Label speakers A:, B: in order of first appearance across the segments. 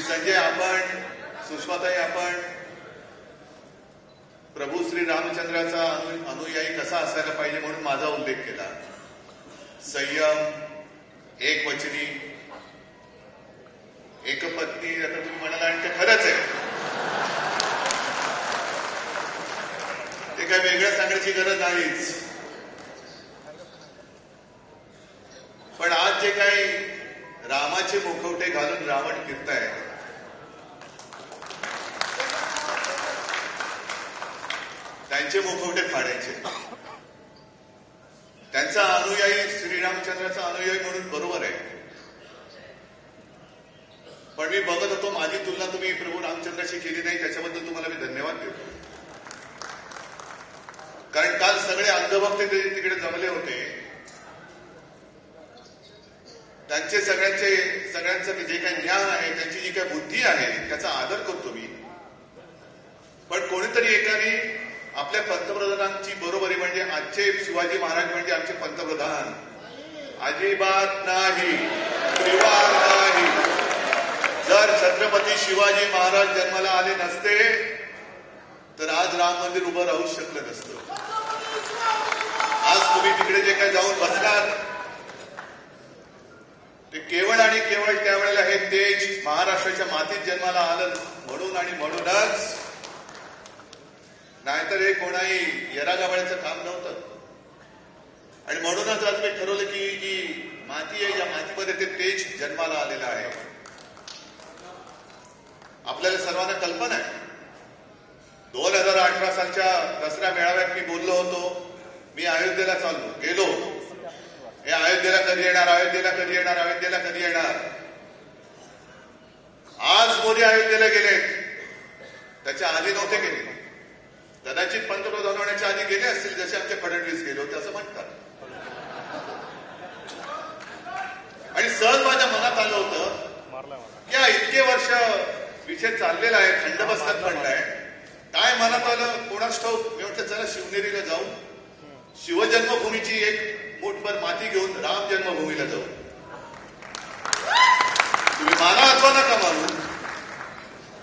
A: संजय, आपण सुषमाताई, आपण प्रभू श्री रामचंद्राचा अनुयायी कसा असायला पाहिजे म्हणून माझा उल्लेख केला. संयम, एकवचनी, एकपत्नी, आता तुम्ही म्हणाला आणि ते खरंच आहे. ते काही वेगळं सांगण्याची गरज नाहीच. पण आज जे काही रामाचे मुखवटे घालून रावण फिरतायत, त्यांचे मुखवटे फाडायचे. त्यांचा अनुयायी, श्रीरामचंद्राचा अनुयायी म्हणून बरोबर आहे. पण मी बघत होतो, माझी तुलना तुम्ही प्रभू रामचंद्राशी केली नाही, त्याच्याबद्दल तुम्हाला मी धन्यवाद देतो. कारण काल सगळे अंधभक्त तिकडे जमले होते. त्यांचे सगळ्यांचं जे काही ज्ञान आहे, त्यांची जी काही बुद्धी आहे, त्याचा आदर करतो मी. पण कोणीतरी एकाने आपल्या पंतप्रधानांची बरोबरी, म्हणजे आजचे शिवाजी महाराज म्हणजे आमचे पंतप्रधान, अजिबात नाही, त्रिवार नाही. जर छत्रपती शिवाजी महाराज जन्माला आले नसते तर आज राम मंदिर उभं राहू शकलं नसतं. आज तुम्ही तिकडे जे काही जाऊन बसलात, ते केवळ आणि केवळ त्यावेळेला हे तेज महाराष्ट्राच्या मातीत जन्माला आलं म्हणून आणि म्हणूनच. नाहीतर हे कोणाही येरागावळ्याचं काम नव्हतं. आणि म्हणूनच आज मी ठरवलं की जी माती आहे, या मातीमध्ये ते तेज जन्माला आलेलं आहे. आपल्याला सर्वांना कल्पना आहे, 2018 सालच्या दसरा मेळाव्यात मी बोललो होतो, मी अयोध्येला गेलो. हे अयोध्येला कधी येणार, अयोध्येला कधी येणार, अयोध्येला कधी येणार. आज मोदी अयोध्येला गेलेत, त्याच्या आधी नव्हते गेले. कदाचित पंतप्रधान होण्याच्या आधी गेले असतील, जसे आमचे फडणवीस गेले होते असं म्हणतात. आणि सहज माझ्या मनात आलं होतं, या इतके वर्ष विषय चाललेला आहे, थंड बसतात म्हणलाय, काय मनात आलं कोणास ठाऊक. मी म्हटलं चला शिवनेरीला जाऊ, शिवजन्मभूमीची एक मूठभर माती घेऊन राम जन्मभूमीला जाऊ. तुम्ही माना अथवा नका मानू,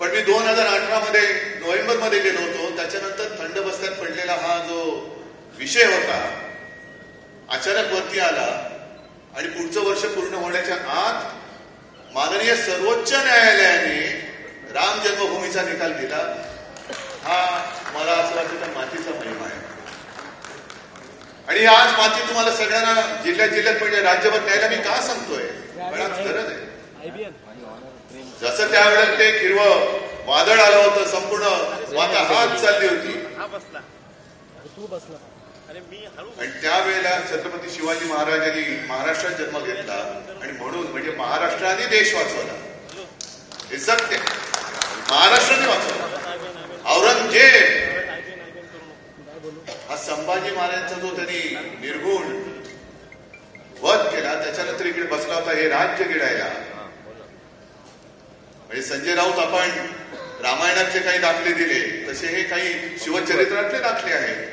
A: पण मी 2018 मध्ये नोव्हेंबरमध्ये गेलो होतो. त्याच्यानंतर थंड बस्त्यात पडलेला हा जो विषय होता, अचानक वरती आला. आणि पुढचं वर्ष पूर्ण होण्याच्या आत माननीय सर्वोच्च न्यायालयाने राम जन्मभूमीचा निकाल दिला. हा मला असं वाटतं त्या मातीचा महिमा आहे. आणि आज माती तुम्हाला सगळ्यांना जिल्ह्यात म्हणजे राज्यभर न्यायला मी का सांगतोय, बराच गरज आहे. जसं त्यावेळेला ते हिरवं वादळ आलं होतं, संपूर्ण वाताहात चालली होती. आणि त्यावेळेला छत्रपती शिवाजी महाराजांनी महाराष्ट्रात जन्म घेतला. आणि म्हणून म्हणजे महाराष्ट्राने देश वाचवला, हे सत्य. महाराष्ट्राने वाचवला. औरंगजेब हा संभाजी महाराजांचा जो त्यांनी निर्गुण वध केला, त्याच्यानंतर इकडे बसला होता हे राज्य गिळायला. म्हणजे संजय राऊत, आपण रामायणाचे काही दाखले दिले, तसे हे काही शिवचरित्रातले दाखले आहेत.